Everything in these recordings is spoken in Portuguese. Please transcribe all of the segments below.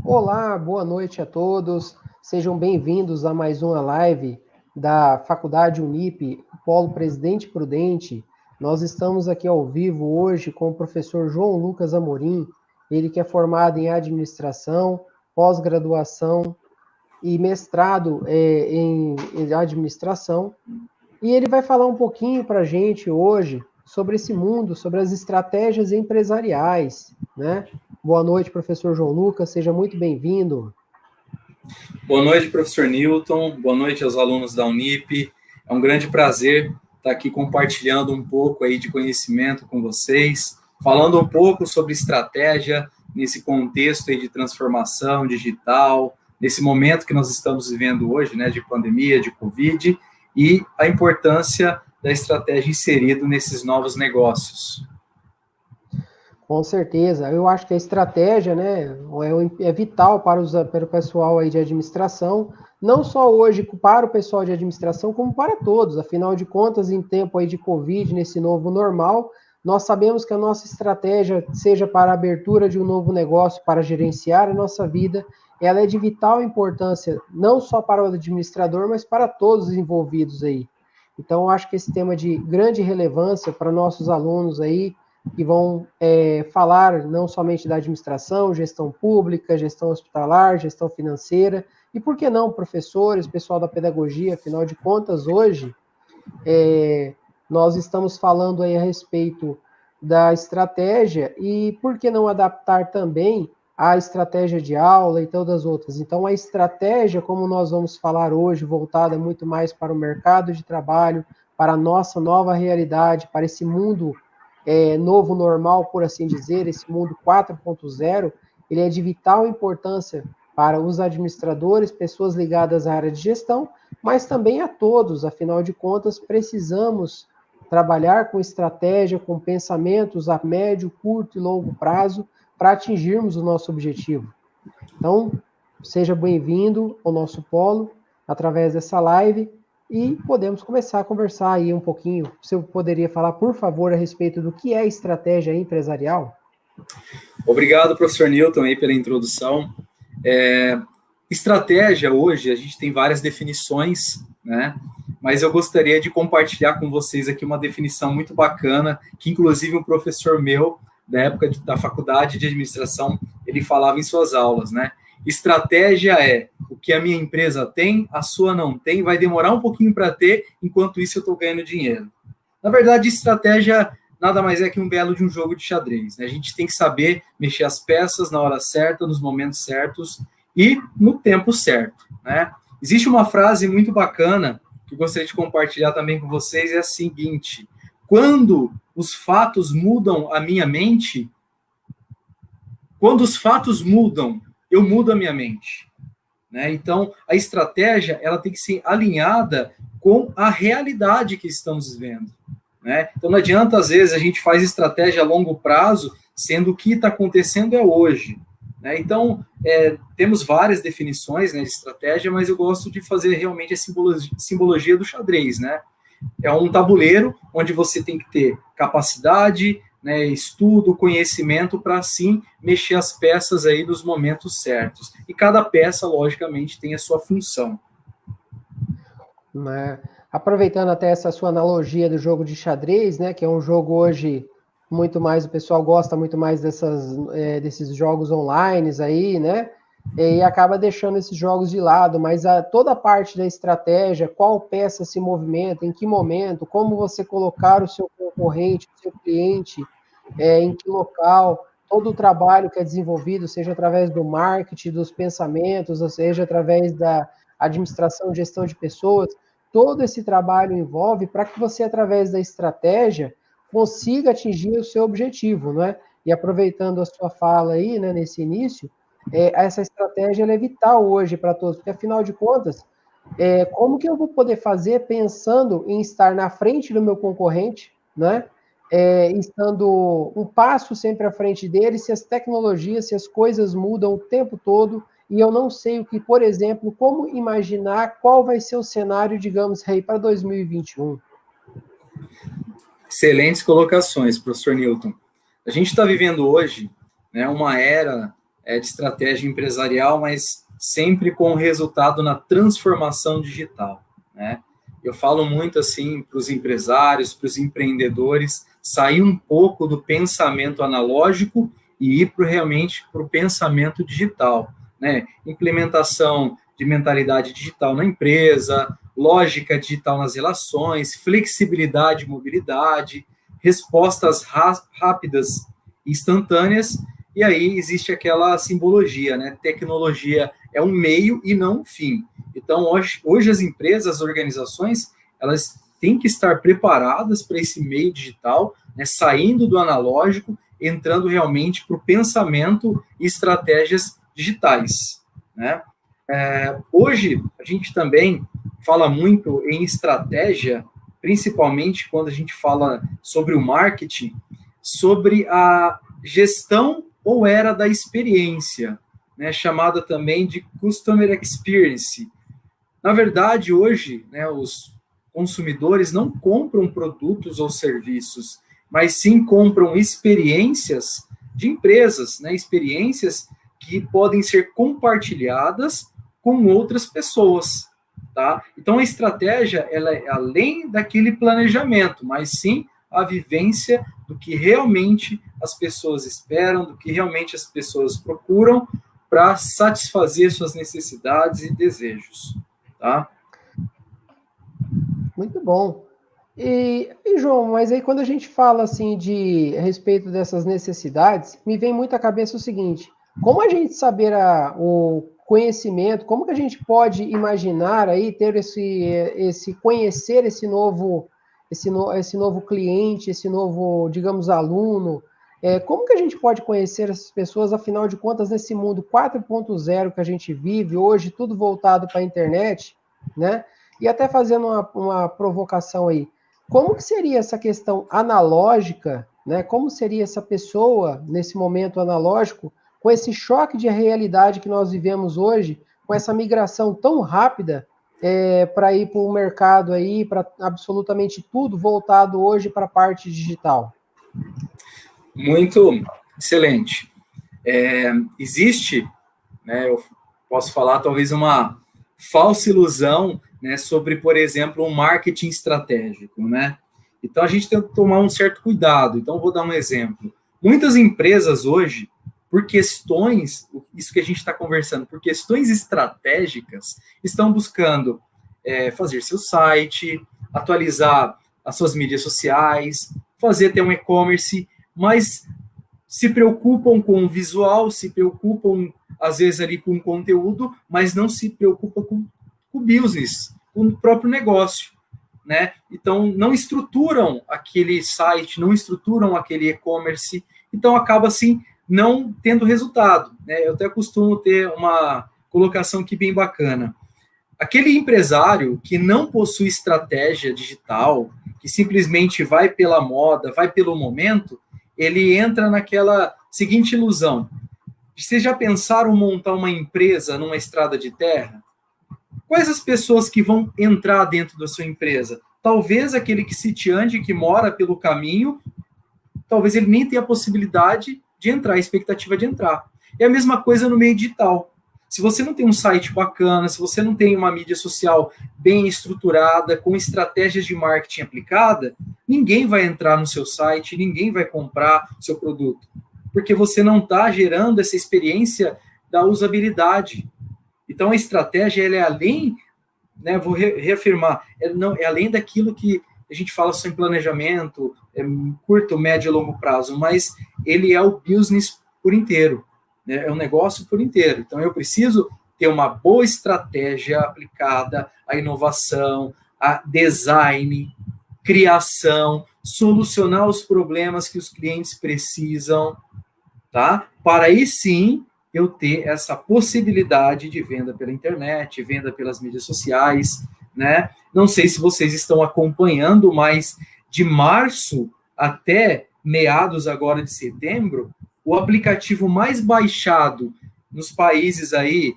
Olá, boa noite a todos. Sejam bem-vindos a mais uma live da Faculdade Unip, Polo Presidente Prudente. Nós estamos aqui ao vivo hoje com o professor João Lucas Amorim, ele que é formado em administração, pós-graduação e mestrado em administração. E ele vai falar um pouquinho para a gente hoje sobre esse mundo, sobre as estratégias empresariais, né? Boa noite, professor João Lucas, seja muito bem-vindo. Boa noite, professor Newton, boa noite aos alunos da Unip. É um grande prazer estar aqui compartilhando um pouco aí de conhecimento com vocês, falando um pouco sobre estratégia nesse contexto aí de transformação digital, nesse momento que nós estamos vivendo hoje, né, de pandemia, de Covid, e a importância da estratégia inserida nesses novos negócios. Com certeza, eu acho que a estratégia, né, é vital para o pessoal aí de administração, não só hoje para o pessoal de administração, como para todos. Afinal de contas, em tempo aí de Covid, nesse novo normal, nós sabemos que a nossa estratégia, seja para a abertura de um novo negócio, para gerenciar a nossa vida, ela é de vital importância, não só para o administrador, mas para todos os envolvidos aí. Então, eu acho que esse tema de grande relevância para nossos alunos aí, que vão falar não somente da administração, gestão pública, gestão hospitalar, gestão financeira, e por que não professores, pessoal da pedagogia, afinal de contas, hoje, nós estamos falando aí a respeito da estratégia, e por que não adaptar também a estratégia de aula e todas as outras. Então, a estratégia, como nós vamos falar hoje, voltada muito mais para o mercado de trabalho, para a nossa nova realidade, para esse mundo novo normal, por assim dizer, esse mundo 4.0, ele é de vital importância para os administradores, pessoas ligadas à área de gestão, mas também a todos, afinal de contas, precisamos trabalhar com estratégia, com pensamentos a médio, curto e longo prazo para atingirmos o nosso objetivo. Então, seja bem-vindo ao nosso polo através dessa live e podemos começar a conversar aí um pouquinho. Você poderia falar, por favor, a respeito do que é estratégia empresarial? Obrigado, professor Newton, aí pela introdução. Estratégia, hoje, a gente tem várias definições, né? Mas eu gostaria de compartilhar com vocês aqui uma definição muito bacana, que inclusive um professor meu, da época da faculdade de administração, ele falava em suas aulas, né? Estratégia é o que a minha empresa tem, a sua não tem, vai demorar um pouquinho para ter, enquanto isso eu estou ganhando dinheiro. Na verdade, estratégia nada mais é que um belo de um jogo de xadrez, né? A gente tem que saber mexer as peças na hora certa, nos momentos certos e no tempo certo, né? Existe uma frase muito bacana que eu gostaria de compartilhar também com vocês, é a seguinte: quando os fatos mudam a minha mente, quando os fatos mudam, eu mudo a minha mente, né? Então, a estratégia ela tem que ser alinhada com a realidade que estamos vivendo, né? Então, não adianta, às vezes, a gente faz estratégia a longo prazo, sendo o que está acontecendo é hoje, né? Então, temos várias definições, né, de estratégia, mas eu gosto de fazer realmente a simbologia do xadrez, né? É um tabuleiro onde você tem que ter capacidade, né, estudo, conhecimento para, sim, mexer as peças aí nos momentos certos. E cada peça, logicamente, tem a sua função. Né? Aproveitando até essa sua analogia do jogo de xadrez, né, que é um jogo hoje muito mais, o pessoal gosta muito mais desses jogos online aí, né, e acaba deixando esses jogos de lado, mas toda a parte da estratégia, qual peça se movimenta, em que momento, como você colocar o seu concorrente, o seu cliente, em que local, todo o trabalho que é desenvolvido, seja através do marketing, dos pensamentos, ou seja através da administração e gestão de pessoas, todo esse trabalho envolve para que você, através da estratégia, consiga atingir o seu objetivo, não é? E aproveitando a sua fala aí, né, nesse início, essa estratégia é vital hoje para todos, porque afinal de contas, como que eu vou poder fazer pensando em estar na frente do meu concorrente, né? Estando um passo sempre à frente dele, se as tecnologias, se as coisas mudam o tempo todo, e eu não sei o que, por exemplo, como imaginar qual vai ser o cenário, digamos, aí, para 2021. Excelentes colocações, professor Newton. A gente está vivendo hoje, né, uma era de estratégia empresarial, mas sempre com resultado na transformação digital, né? Eu falo muito assim para os empresários, para os empreendedores, sair um pouco do pensamento analógico e ir realmente para o pensamento digital, né? Implementação de mentalidade digital na empresa, lógica digital nas relações, flexibilidade e mobilidade, respostas rápidas e instantâneas, e aí existe aquela simbologia, né? Tecnologia é um meio e não um fim. Então, hoje as empresas, as organizações, elas têm que estar preparadas para esse meio digital, né? Saindo do analógico, entrando realmente para o pensamento e estratégias digitais, né? Hoje, a gente também fala muito em estratégia, principalmente quando a gente fala sobre o marketing, sobre a gestão ou era da experiência, né, chamada também de Customer Experience. Na verdade, hoje, né, os consumidores não compram produtos ou serviços, mas sim compram experiências de empresas, né, experiências que podem ser compartilhadas com outras pessoas, tá? Então, a estratégia, ela é além daquele planejamento, mas sim a vivência do que realmente as pessoas esperam, do que realmente as pessoas procuram para satisfazer suas necessidades e desejos, tá? Muito bom. João, mas aí quando a gente fala assim a respeito dessas necessidades, me vem muito à cabeça o seguinte: como a gente saber o conhecimento, como que a gente pode imaginar aí ter esse conhecer esse novo cliente, esse novo, digamos, aluno? Como que a gente pode conhecer essas pessoas, afinal de contas, nesse mundo 4.0 que a gente vive hoje, tudo voltado para a internet, né? E até fazendo uma provocação aí, como que seria essa questão analógica, né? Como seria essa pessoa, nesse momento analógico, com esse choque de realidade que nós vivemos hoje, com essa migração tão rápida para ir para o mercado aí, para absolutamente tudo voltado hoje para a parte digital? Muito excelente. Existe, né, eu posso falar talvez uma falsa ilusão, né, sobre, por exemplo, um marketing estratégico, né? Então a gente tem que tomar um certo cuidado. Então vou dar um exemplo. Muitas empresas hoje, por questões, isso que a gente está conversando, por questões estratégicas, estão buscando fazer seu site, atualizar as suas mídias sociais, fazer até um e-commerce, mas se preocupam com o visual, se preocupam, às vezes, ali com o conteúdo, mas não se preocupam com o business, com o próprio negócio, né? Então, não estruturam aquele site, não estruturam aquele e-commerce, então acaba, assim, não tendo resultado, né? Eu até costumo ter uma colocação aqui bem bacana. Aquele empresário que não possui estratégia digital, que simplesmente vai pela moda, vai pelo momento, ele entra naquela seguinte ilusão. Vocês já pensaram em montar uma empresa numa estrada de terra? Quais as pessoas que vão entrar dentro da sua empresa? Talvez aquele que sitiante, que mora pelo caminho, talvez ele nem tenha a possibilidade de entrar, a expectativa de entrar. É a mesma coisa no meio digital. Se você não tem um site bacana, se você não tem uma mídia social bem estruturada, com estratégias de marketing aplicada, ninguém vai entrar no seu site, ninguém vai comprar o seu produto, porque você não está gerando essa experiência da usabilidade. Então, a estratégia ela é além, né, vou reafirmar, é além daquilo que a gente fala só em planejamento, curto, médio e longo prazo, mas ele é o business por inteiro. É um negócio por inteiro. Então, eu preciso ter uma boa estratégia aplicada à inovação, a design, criação, solucionar os problemas que os clientes precisam, tá? Para aí sim eu ter essa possibilidade de venda pela internet, venda pelas mídias sociais, né? Não sei se vocês estão acompanhando, mas de março até meados agora de setembro, o aplicativo mais baixado nos países aí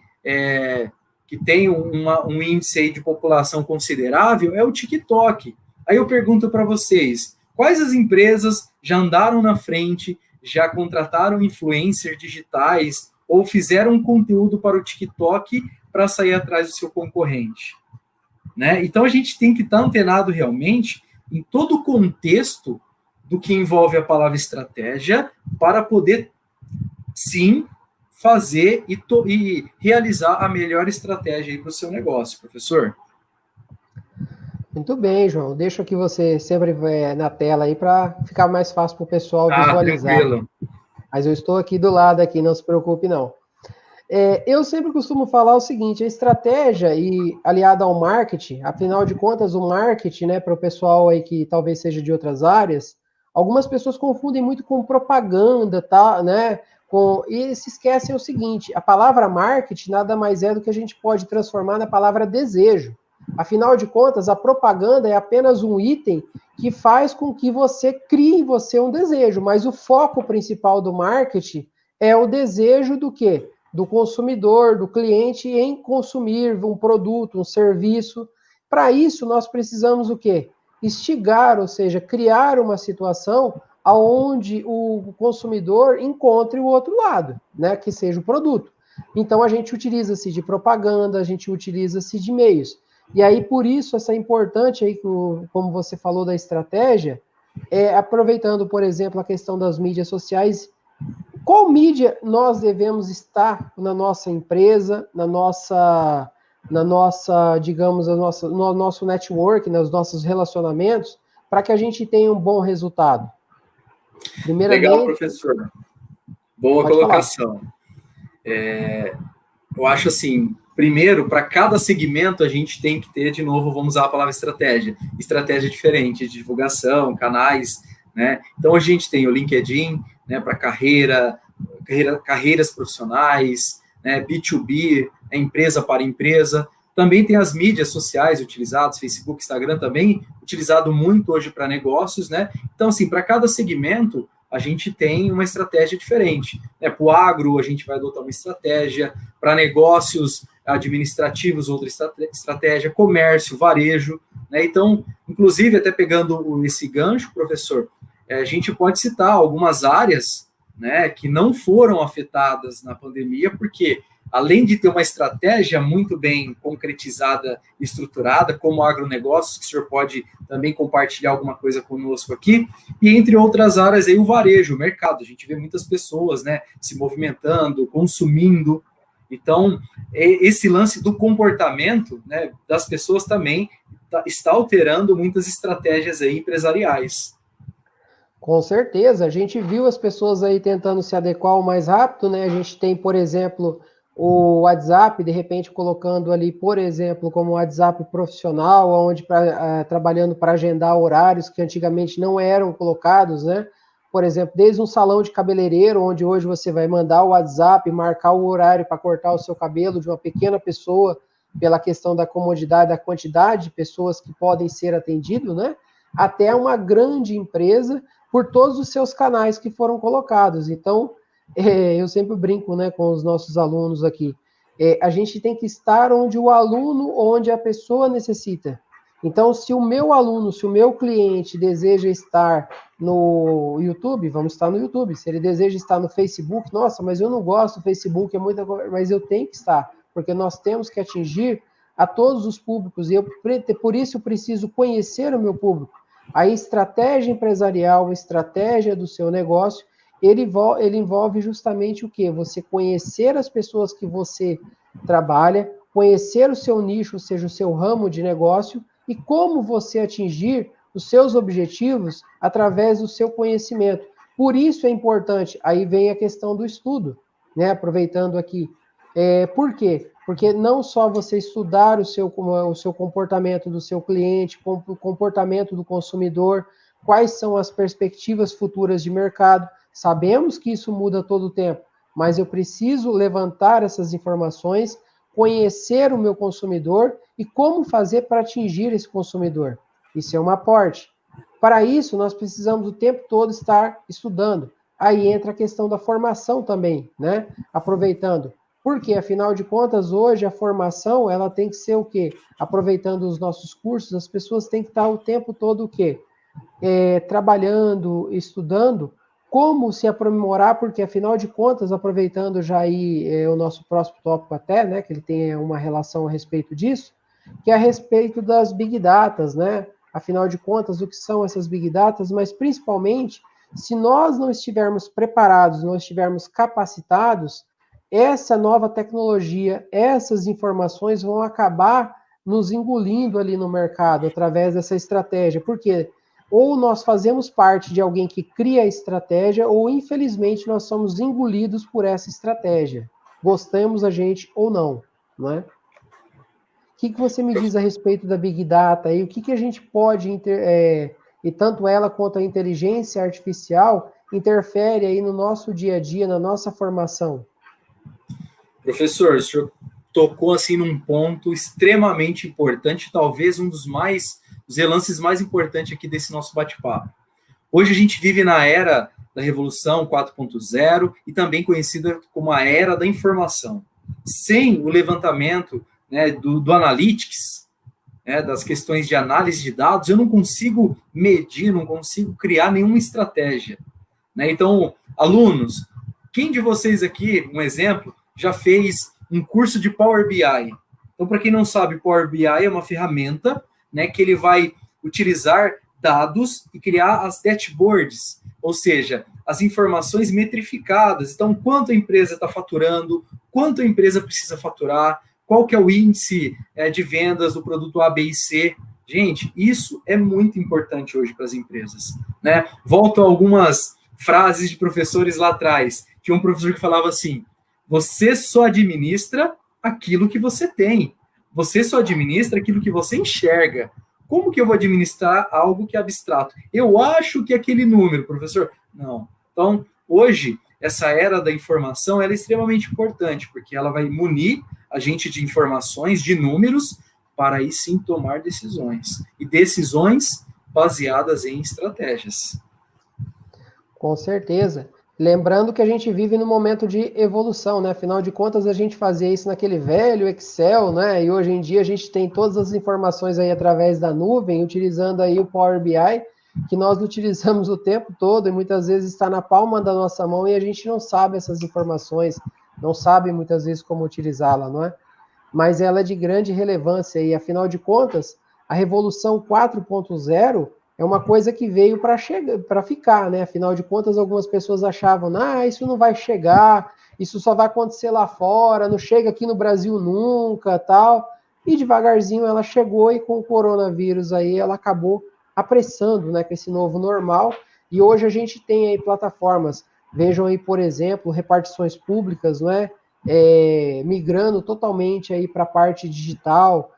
que tem um índice aí de população considerável é o TikTok. Aí eu pergunto para vocês, quais as empresas já andaram na frente, já contrataram influencers digitais ou fizeram um conteúdo para o TikTok para sair atrás do seu concorrente, né? Então a gente tem que estar antenado realmente em todo o contexto do que envolve a palavra estratégia para poder, sim, fazer e realizar a melhor estratégia para o seu negócio, professor. Muito bem, João. Deixo aqui você sempre na tela aí para ficar mais fácil para o pessoal visualizar. Tranquilo. Mas eu estou aqui do lado, aqui, não se preocupe, não. Eu sempre costumo falar o seguinte, a estratégia e aliada ao marketing, afinal de contas, o marketing, né, para o pessoal aí que talvez seja de outras áreas, algumas pessoas confundem muito com propaganda, tá, né, e se esquecem o seguinte, a palavra marketing nada mais é do que a gente pode transformar na palavra desejo. Afinal de contas, a propaganda é apenas um item que faz com que você crie em você um desejo, mas o foco principal do marketing é o desejo do quê? Do consumidor, do cliente em consumir um produto, um serviço. Para isso, nós precisamos o quê? Instigar, ou seja, criar uma situação onde o consumidor encontre o outro lado, né? Que seja o produto. Então, a gente utiliza-se de propaganda, a gente utiliza-se de meios. E aí, por isso, essa importante aí, como você falou da estratégia, aproveitando, por exemplo, a questão das mídias sociais, qual mídia nós devemos estar na nossa empresa, digamos, no nosso network, nos nossos relacionamentos, para que a gente tenha um bom resultado? Primeiramente... Legal, professor. Boa colocação. Eu acho assim, primeiro, para cada segmento, a gente tem que ter, de novo, vamos usar a palavra estratégia diferente, de divulgação, canais, né? Então, a gente tem o LinkedIn, né, para carreiras profissionais, né, B2B, empresa para empresa. Também tem as mídias sociais utilizadas, Facebook, Instagram também, utilizado muito hoje para negócios, né? Então, assim, para cada segmento, a gente tem uma estratégia diferente. Para o agro, a gente vai adotar uma estratégia, para negócios administrativos, outra estratégia, comércio, varejo, né? Então, inclusive, até pegando esse gancho, professor, a gente pode citar algumas áreas, né, que não foram afetadas na pandemia, porque além de ter uma estratégia muito bem concretizada e estruturada, como agronegócios, que o senhor pode também compartilhar alguma coisa conosco aqui, e entre outras áreas aí o varejo, o mercado. A gente vê muitas pessoas, né, se movimentando, consumindo. Então, esse lance do comportamento, né, das pessoas também está alterando muitas estratégias aí empresariais. Com certeza, a gente viu as pessoas aí tentando se adequar o mais rápido, né? A gente tem, por exemplo, o WhatsApp, de repente colocando ali, por exemplo, como WhatsApp profissional, onde trabalhando para agendar horários que antigamente não eram colocados, né? Por exemplo, desde um salão de cabeleireiro, onde hoje você vai mandar o WhatsApp, marcar o horário para cortar o seu cabelo de uma pequena pessoa, pela questão da comodidade, da quantidade de pessoas que podem ser atendidos, né? Até uma grande empresa, por todos os seus canais que foram colocados. Então, eu sempre brinco, né, com os nossos alunos aqui. A gente tem que estar onde o aluno, onde a pessoa necessita. Então, se o meu aluno, se o meu cliente deseja estar no YouTube, vamos estar no YouTube. Se ele deseja estar no Facebook, nossa, mas eu não gosto do Facebook, é muita coisa, mas eu tenho que estar, porque nós temos que atingir a todos os públicos, e por isso eu preciso conhecer o meu público. A estratégia empresarial, a estratégia do seu negócio, ele envolve justamente o quê? Você conhecer as pessoas que você trabalha, conhecer o seu nicho, ou seja, o seu ramo de negócio, e como você atingir os seus objetivos através do seu conhecimento. Por isso é importante, aí vem a questão do estudo, né? Aproveitando aqui. Por quê? Porque não só você estudar o seu comportamento do seu cliente, o comportamento do consumidor, quais são as perspectivas futuras de mercado. Sabemos que isso muda todo o tempo, mas eu preciso levantar essas informações, conhecer o meu consumidor e como fazer para atingir esse consumidor. Isso é um aporte. Para isso, nós precisamos o tempo todo estar estudando. Aí entra a questão da formação também, né? Aproveitando. Porque, afinal de contas, hoje a formação, ela tem que ser o quê? Aproveitando os nossos cursos, as pessoas têm que estar o tempo todo o quê? Trabalhando, estudando, como se aprimorar, porque afinal de contas, aproveitando já aí o nosso próximo tópico até, né, que ele tem uma relação a respeito disso, que é a respeito das Big Datas, né? Afinal de contas, o que são essas Big Datas, mas principalmente, se nós não estivermos preparados, não estivermos capacitados, essa nova tecnologia, essas informações vão acabar nos engolindo ali no mercado através dessa estratégia. Por quê? Ou nós fazemos parte de alguém que cria a estratégia, ou infelizmente nós somos engolidos por essa estratégia. Gostamos a gente ou não, não é? O que você me diz a respeito da Big Data e o que a gente pode, e tanto ela quanto a inteligência artificial, interfere aí no nosso dia a dia, na nossa formação? Professor, o senhor tocou assim num ponto extremamente importante, talvez um dos relances mais importantes aqui desse nosso bate-papo. Hoje a gente vive na era da Revolução 4.0 e também conhecida como a era da informação. Sem o levantamento, né, do Analytics, né, das questões de análise de dados, eu não consigo medir, não consigo criar nenhuma estratégia. Né? Então, alunos, quem de vocês aqui, um exemplo, já fez um curso de Power BI? Então, para quem não sabe, Power BI é uma ferramenta, né, que ele vai utilizar dados e criar as dashboards, ou seja, as informações metrificadas. Então, quanto a empresa está faturando, quanto a empresa precisa faturar, qual que é o índice de vendas do produto A, B e C. Gente, isso é muito importante hoje para as empresas. Né? Volto a algumas frases de professores lá atrás. Tinha um professor que falava assim: você só administra aquilo que você tem. Você só administra aquilo que você enxerga. Como que eu vou administrar algo que é abstrato? Eu acho que é aquele número, professor. Não. Então, hoje, essa era da informação ela é extremamente importante, porque ela vai munir a gente de informações, de números, para aí sim tomar decisões. E decisões baseadas em estratégias. Com certeza. Lembrando que a gente vive num momento de evolução, né? Afinal de contas, a gente fazia isso naquele velho Excel, né? E hoje em dia a gente tem todas as informações aí através da nuvem, utilizando aí o Power BI, que nós utilizamos o tempo todo e muitas vezes está na palma da nossa mão e a gente não sabe essas informações, não sabe muitas vezes como utilizá-la, não é? Mas ela é de grande relevância e, afinal de contas, a Revolução 4.0 é uma coisa que veio para ficar, né? Afinal de contas, algumas pessoas achavam, isso não vai chegar, isso só vai acontecer lá fora, não chega aqui no Brasil nunca, tal. E devagarzinho ela chegou e com o coronavírus aí ela acabou apressando, né, com esse novo normal. E hoje a gente tem aí plataformas, vejam aí, por exemplo, repartições públicas, não é? Migrando totalmente aí para a parte digital,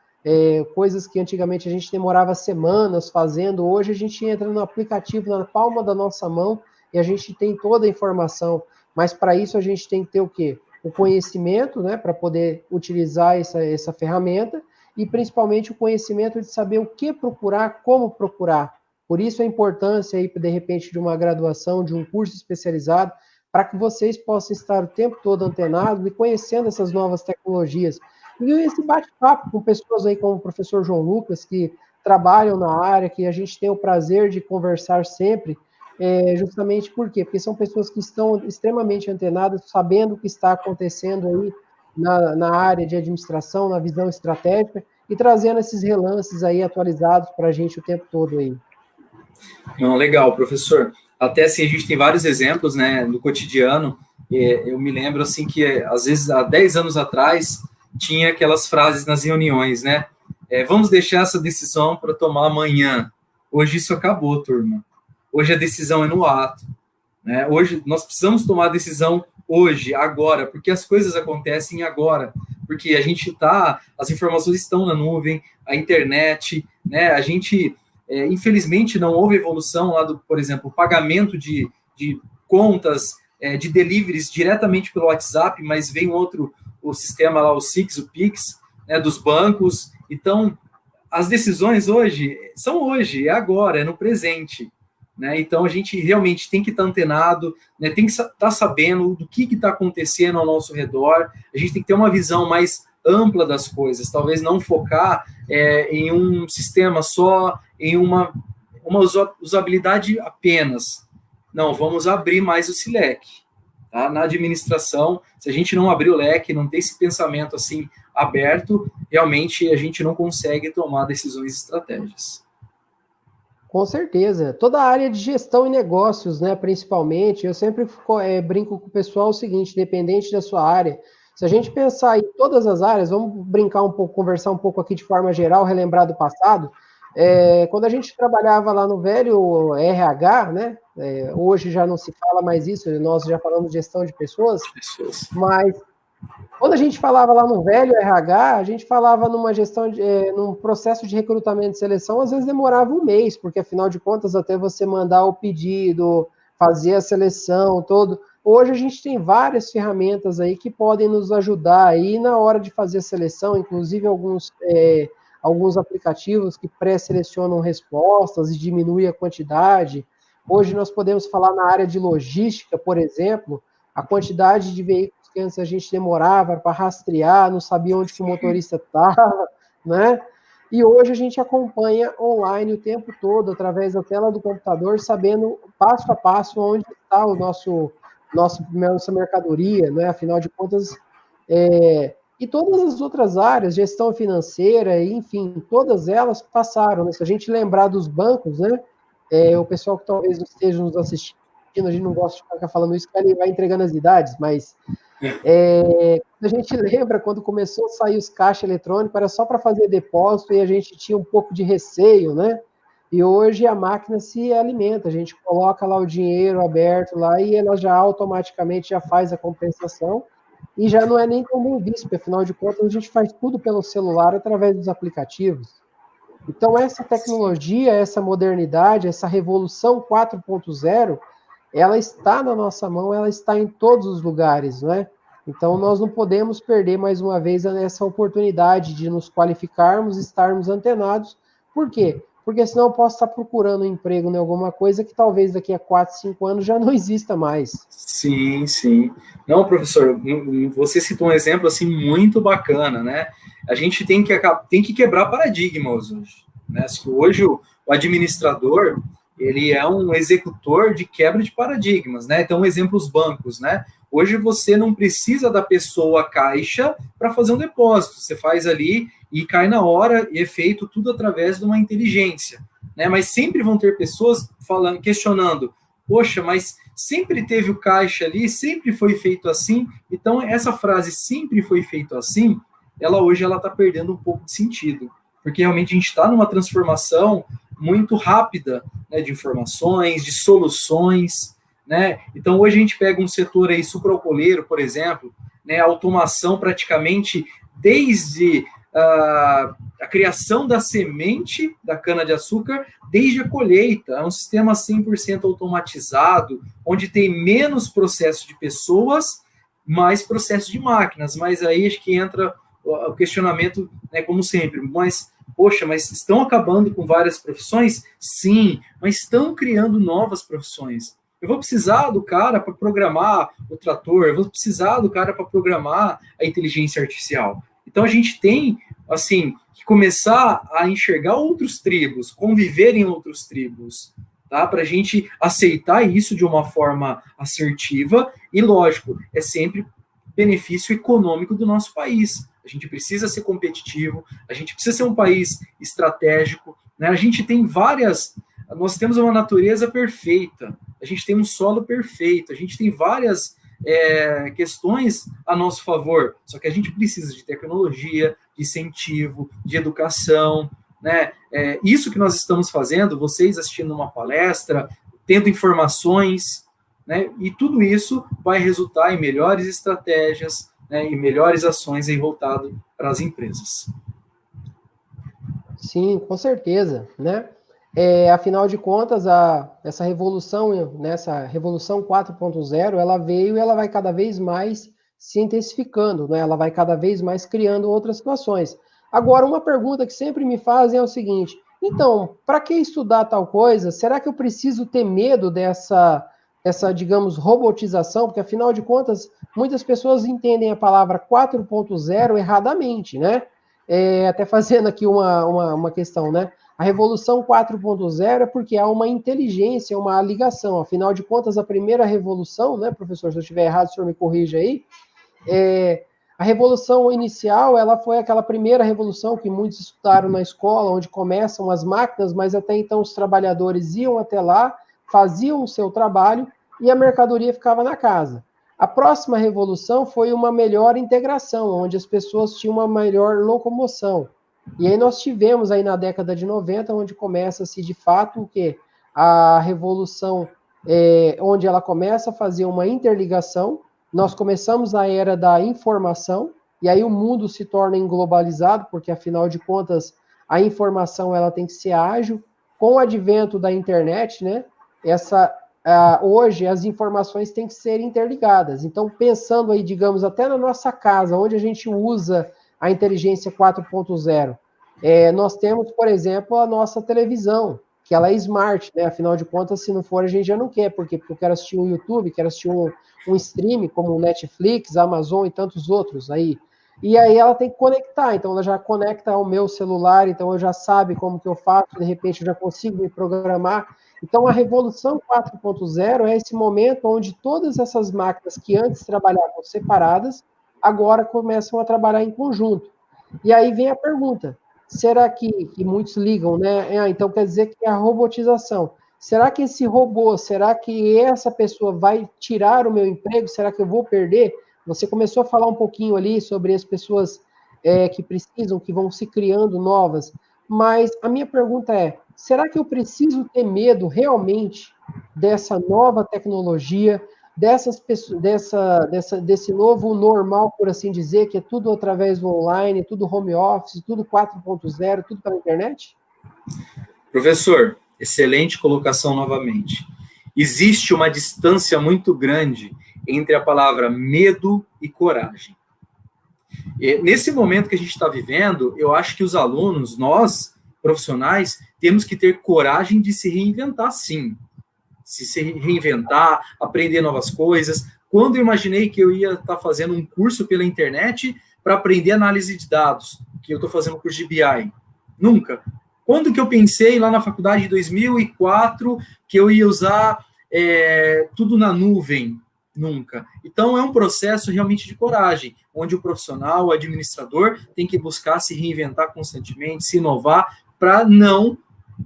coisas que antigamente a gente demorava semanas fazendo, hoje a gente entra no aplicativo na palma da nossa mão e a gente tem toda a informação, mas para isso a gente tem que ter o quê? O conhecimento, né, para poder utilizar essa ferramenta e principalmente o conhecimento de saber o que procurar, como procurar. Por isso a importância aí, de repente, de uma graduação, de um curso especializado, para que vocês possam estar o tempo todo antenados e conhecendo essas novas tecnologias. E esse bate-papo com pessoas aí como o professor João Lucas, que trabalham na área, que a gente tem o prazer de conversar sempre, justamente por quê? Porque são pessoas que estão extremamente antenadas, sabendo o que está acontecendo aí na área de administração, na visão estratégica, e trazendo esses relances aí atualizados para a gente o tempo todo aí. Não, legal, professor. Até assim, a gente tem vários exemplos, né, no cotidiano. Eu me lembro, assim, que às vezes, há 10 anos atrás, tinha aquelas frases nas reuniões, né? Vamos deixar essa decisão para tomar amanhã. Hoje isso acabou, turma. Hoje a decisão é no ato. Né? Hoje nós precisamos tomar a decisão hoje, agora, porque as coisas acontecem agora. Porque a gente as informações estão na nuvem, a internet, né? A gente, infelizmente, não houve evolução lá por exemplo, pagamento de contas, de deliveries diretamente pelo WhatsApp, mas vem o sistema lá, o Six, o Pix, né, dos bancos. Então, as decisões hoje são hoje, é agora, é no presente. Né? Então, a gente realmente tem que estar antenado, né? Tem que estar sabendo do que está acontecendo ao nosso redor. A gente tem que ter uma visão mais ampla das coisas, talvez não focar em um sistema só, em uma usabilidade apenas. não, vamos abrir mais esse leque. Tá? Na administração, se a gente não abrir o leque, não ter esse pensamento assim aberto, realmente a gente não consegue tomar decisões e estratégias. Com certeza. Toda a área de gestão e negócios, né, principalmente, eu sempre brinco com o pessoal o seguinte, independente da sua área, se a gente pensar em todas as áreas, vamos brincar um pouco, conversar um pouco aqui de forma geral, relembrar do passado, quando a gente trabalhava lá no velho RH, né, hoje já não se fala mais isso, nós já falamos de gestão de pessoas, mas quando a gente falava lá no velho RH, a gente falava numa gestão, num processo de recrutamento e seleção, às vezes demorava um mês, porque afinal de contas, até você mandar o pedido, fazer a seleção, todo. Hoje a gente tem várias ferramentas aí que podem nos ajudar aí na hora de fazer a seleção, inclusive alguns aplicativos que pré-selecionam respostas e diminuem a quantidade. Hoje nós podemos falar na área de logística, por exemplo, a quantidade de veículos que antes a gente demorava para rastrear, não sabia onde que o motorista estava, né? E hoje a gente acompanha online o tempo todo, através da tela do computador, sabendo passo a passo onde está nossa mercadoria, né? Afinal de contas, e todas as outras áreas, gestão financeira, enfim, todas elas passaram, né? Se a gente lembrar dos bancos, né? O pessoal que talvez esteja nos assistindo, a gente não gosta de ficar falando isso, porque ele vai entregando as idades, mas a gente lembra quando começou a sair os caixas eletrônicos, era só para fazer depósito e a gente tinha um pouco de receio, né? E hoje a máquina se alimenta, a gente coloca lá o dinheiro aberto lá e ela já automaticamente já faz a compensação e já não é nem tão bem visto, porque afinal de contas a gente faz tudo pelo celular através dos aplicativos. Então essa tecnologia, essa modernidade, essa revolução 4.0, ela está na nossa mão, ela está em todos os lugares, não é? Então, nós não podemos perder, mais uma vez, essa oportunidade de nos qualificarmos, estarmos antenados. Por quê? Porque senão eu posso estar procurando um emprego em alguma coisa que talvez daqui a 4, 5 anos já não exista mais. Sim, sim. Não, professor, você citou um exemplo assim muito bacana, né? A gente tem que quebrar paradigmas hoje, né? Hoje o administrador, ele é um executor de quebra de paradigmas, né? Então, um exemplo, os bancos, né? Hoje você não precisa da pessoa caixa para fazer um depósito. Você faz ali e cai na hora e é feito tudo através de uma inteligência, né? Mas sempre vão ter pessoas falando, questionando, poxa, mas sempre teve o caixa ali, sempre foi feito assim. Então, essa frase sempre foi feito assim, hoje ela está perdendo um pouco de sentido, porque realmente a gente está numa transformação muito rápida, né, de informações, de soluções, né? Então, hoje a gente pega um setor aí sucroalcooleiro, por exemplo, né, automação praticamente desde a criação da semente da cana-de-açúcar, desde a colheita. É um sistema 100% automatizado, onde tem menos processo de pessoas, mais processo de máquinas. Mas aí acho que entra o questionamento, né, como sempre, mas poxa, mas estão acabando com várias profissões? Sim, mas estão criando novas profissões. Eu vou precisar do cara para programar o trator, eu vou precisar do cara para programar a inteligência artificial. Então a gente tem, assim, que começar a enxergar outros tribos, conviver em outros tribos, tá? Para a gente aceitar isso de uma forma assertiva e, lógico, é sempre benefício econômico do nosso país. A gente precisa ser competitivo, a gente precisa ser um país estratégico, né? A gente tem nós temos uma natureza perfeita, a gente tem um solo perfeito, a gente tem várias questões a nosso favor, só que a gente precisa de tecnologia, de incentivo, de educação, né? Isso que nós estamos fazendo, vocês assistindo uma palestra, tendo informações, né? E tudo isso vai resultar em melhores estratégias, né, e melhores ações aí voltado para as empresas. Sim, com certeza, né? Afinal de contas, essa revolução, nessa revolução 4.0, ela veio e ela vai cada vez mais se intensificando, né? Ela vai cada vez mais criando outras situações. Agora, uma pergunta que sempre me fazem é o seguinte: então, para que estudar tal coisa? Será que eu preciso ter medo dessa, digamos, robotização? Porque, afinal de contas, muitas pessoas entendem a palavra 4.0 erradamente, né? Até fazendo aqui uma questão, né? A revolução 4.0 é porque há uma inteligência, uma ligação. Afinal de contas, a primeira revolução, né, professor, se eu estiver errado, o senhor me corrija aí, a revolução inicial, ela foi aquela primeira revolução que muitos estudaram na escola, onde começam as máquinas, mas até então os trabalhadores iam até lá, faziam o seu trabalho e a mercadoria ficava na casa. A próxima revolução foi uma melhor integração, onde as pessoas tinham uma melhor locomoção. E aí nós tivemos aí na década de 90, onde começa-se de fato o quê? A revolução, onde ela começa a fazer uma interligação. Nós começamos a era da informação, e aí o mundo se torna englobalizado, porque afinal de contas a informação ela tem que ser ágil. Com o advento da internet, né, hoje as informações têm que ser interligadas. Então, pensando aí, digamos, até na nossa casa, onde a gente usa a inteligência 4.0, nós temos, por exemplo, a nossa televisão, que ela é smart, né? Afinal de contas, se não for, a gente já não quer, porque eu quero assistir um YouTube, quero assistir um stream, como o Netflix, Amazon e tantos outros aí. E aí ela tem que conectar, então ela já conecta ao meu celular, então eu já sabe como que eu faço, de repente eu já consigo me programar. Então a revolução 4.0 é esse momento onde todas essas máquinas que antes trabalhavam separadas, agora começam a trabalhar em conjunto. E aí vem a pergunta, será que muitos ligam, né? Então quer dizer que a robotização, será que esse robô, será que essa pessoa vai tirar o meu emprego? Será que eu vou perder? Você começou a falar um pouquinho ali sobre as pessoas que precisam, que vão se criando novas, mas a minha pergunta é, será que eu preciso ter medo realmente dessa nova tecnologia, desse novo normal, por assim dizer, que é tudo através do online, tudo home office, tudo 4.0, tudo pela internet? Professor, excelente colocação novamente. Existe uma distância muito grande entre a palavra medo e coragem. E nesse momento que a gente está vivendo, eu acho que os alunos, nós, profissionais, temos que ter coragem de se reinventar, sim. Se reinventar, aprender novas coisas. Quando eu imaginei que eu ia estar fazendo um curso pela internet para aprender análise de dados, que eu estou fazendo um curso de BI? Nunca. Quando que eu pensei lá na faculdade de 2004 que eu ia usar tudo na nuvem? Nunca. Então é um processo realmente de coragem, onde o profissional, o administrador, tem que buscar se reinventar constantemente, se inovar, para não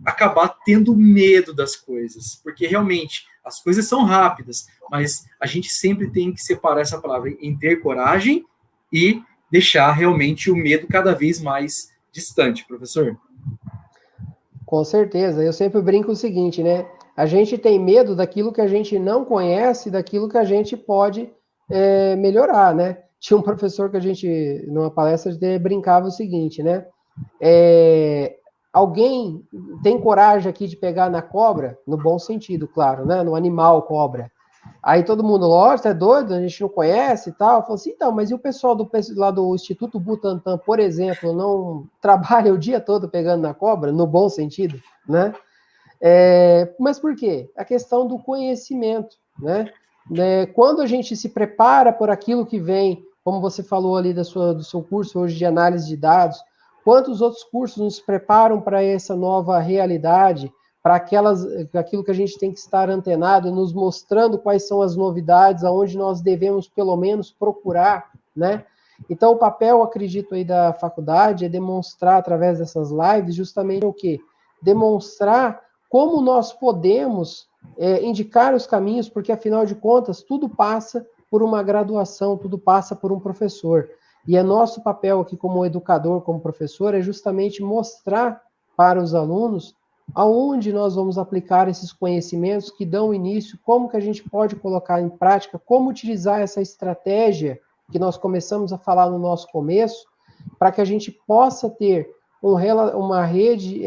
acabar tendo medo das coisas, porque realmente as coisas são rápidas, mas a gente sempre tem que separar essa palavra em ter coragem e deixar realmente o medo cada vez mais distante, professor. Com certeza, eu sempre brinco o seguinte, né? A gente tem medo daquilo que a gente não conhece, daquilo que a gente pode melhorar, né? Tinha um professor que a gente, numa palestra, brincava o seguinte, né? Alguém tem coragem aqui de pegar na cobra? No bom sentido, claro, né? No animal cobra. Aí todo mundo, lógico, é doido, a gente não conhece e tal. Falou assim, então, mas e o pessoal lá do Instituto Butantan, por exemplo, não trabalha o dia todo pegando na cobra? No bom sentido, né? Mas por quê? A questão do conhecimento, né? Quando a gente se prepara por aquilo que vem, como você falou ali do seu curso hoje de análise de dados, quantos outros cursos nos preparam para essa nova realidade, para aquilo que a gente tem que estar antenado, nos mostrando quais são as novidades, aonde nós devemos, pelo menos, procurar, né? Então, o papel, acredito, aí da faculdade é demonstrar, através dessas lives, justamente o quê? Demonstrar como nós podemos indicar os caminhos, porque, afinal de contas, tudo passa por uma graduação, tudo passa por um professor. E é nosso papel aqui como educador, como professor, é justamente mostrar para os alunos aonde nós vamos aplicar esses conhecimentos que dão início, como que a gente pode colocar em prática, como utilizar essa estratégia que nós começamos a falar no nosso começo, para que a gente possa ter uma rede,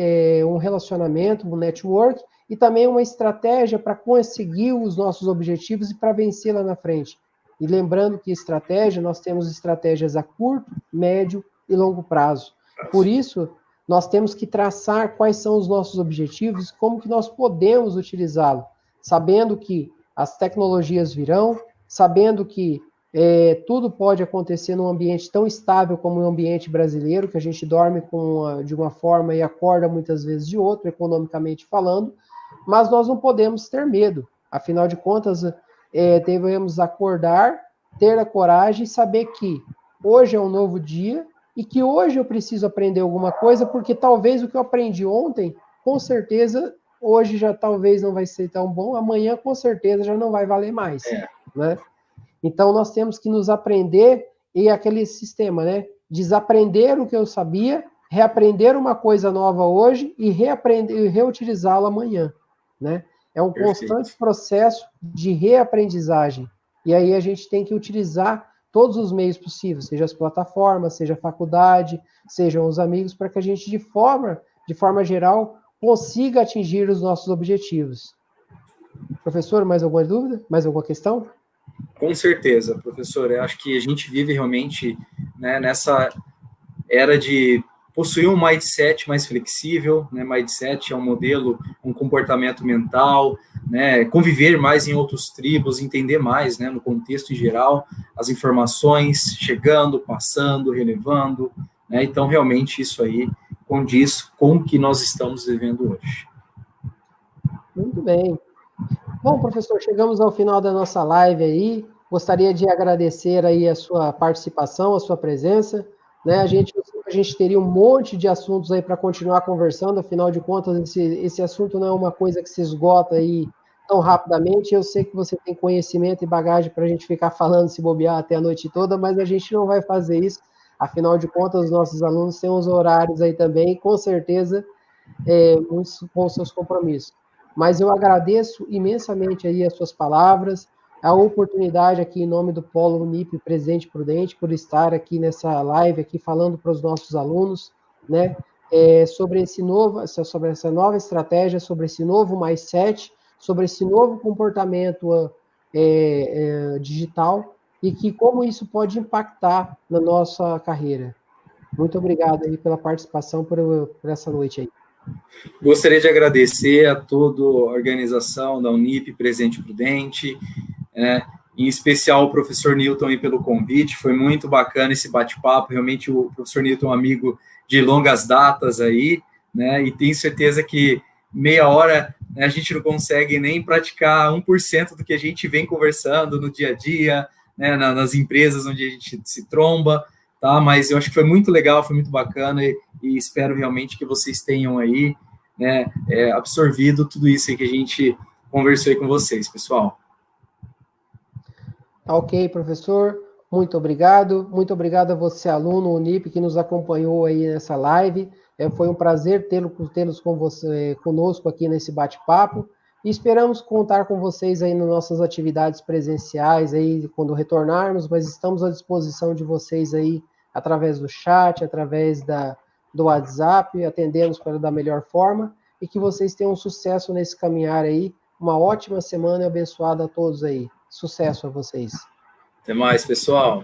um relacionamento, um network, e também uma estratégia para conseguir os nossos objetivos e para vencer lá na frente. E lembrando que estratégia, nós temos estratégias a curto, médio e longo prazo. Por isso, nós temos que traçar quais são os nossos objetivos, como que nós podemos utilizá-lo, sabendo que as tecnologias virão, sabendo que tudo pode acontecer num ambiente tão estável como o ambiente brasileiro, que a gente dorme de uma forma e acorda muitas vezes de outra, economicamente falando, mas nós não podemos ter medo. Afinal de contas, devemos acordar, ter a coragem e saber que hoje é um novo dia e que hoje eu preciso aprender alguma coisa, porque talvez o que eu aprendi ontem, com certeza, hoje já talvez não vai ser tão bom, amanhã com certeza já não vai valer mais, né? Então, nós temos que nos aprender, e aquele sistema, né? Desaprender o que eu sabia, reaprender uma coisa nova hoje e reutilizá-la amanhã, né? É um constante processo de reaprendizagem. E aí a gente tem que utilizar todos os meios possíveis, seja as plataformas, seja a faculdade, sejam os amigos, para que a gente, de forma geral, consiga atingir os nossos objetivos. Professor, mais alguma dúvida? Mais alguma questão? Com certeza, professor. Eu acho que a gente vive realmente, né, nessa era de possuir um mindset mais flexível, né? Mindset é um modelo, um comportamento mental, né? Conviver mais em outros tribos, entender mais, né, no contexto em geral, as informações chegando, passando, relevando, né? Então, realmente, isso aí condiz com o que nós estamos vivendo hoje. Muito bem. Bom, professor, chegamos ao final da nossa live aí. Gostaria de agradecer aí a sua participação, a sua presença. Né? A gente teria um monte de assuntos aí para continuar conversando, afinal de contas, esse assunto não é uma coisa que se esgota aí tão rapidamente. Eu sei que você tem conhecimento e bagagem para a gente ficar falando, se bobear até a noite toda, mas a gente não vai fazer isso. Afinal de contas, os nossos alunos têm uns horários aí também, e com certeza, muitos com seus compromissos. Mas eu agradeço imensamente aí as suas palavras, a oportunidade aqui em nome do Polo Unip Presidente Prudente, por estar aqui nessa live, aqui falando para os nossos alunos, né, sobre essa nova estratégia, sobre esse novo mindset, sobre esse novo comportamento digital, e que como isso pode impactar na nossa carreira. Muito obrigado aí pela participação por essa noite aí. Gostaria de agradecer a toda a organização da Unip, Presidente Prudente, em especial o professor Newton aí pelo convite, foi muito bacana esse bate-papo, realmente o professor Newton é um amigo de longas datas aí, né, e tenho certeza que meia hora, né, a gente não consegue nem praticar 1% do que a gente vem conversando no dia a dia, né, nas empresas onde a gente se tromba, tá, mas eu acho que foi muito legal, foi muito bacana e espero realmente que vocês tenham aí, né, absorvido tudo isso aí que a gente conversou aí com vocês, pessoal. Tá ok, professor. Muito obrigado. Muito obrigado a você, aluno Unip, que nos acompanhou aí nessa live. Foi um prazer tê-los conosco aqui nesse bate-papo. E esperamos contar com vocês aí nas nossas atividades presenciais aí quando retornarmos, mas estamos à disposição de vocês aí através do chat, através do WhatsApp, atendemos da melhor forma e que vocês tenham sucesso nesse caminhar aí. Uma ótima semana e abençoada a todos aí. Sucesso a vocês. Até mais, pessoal.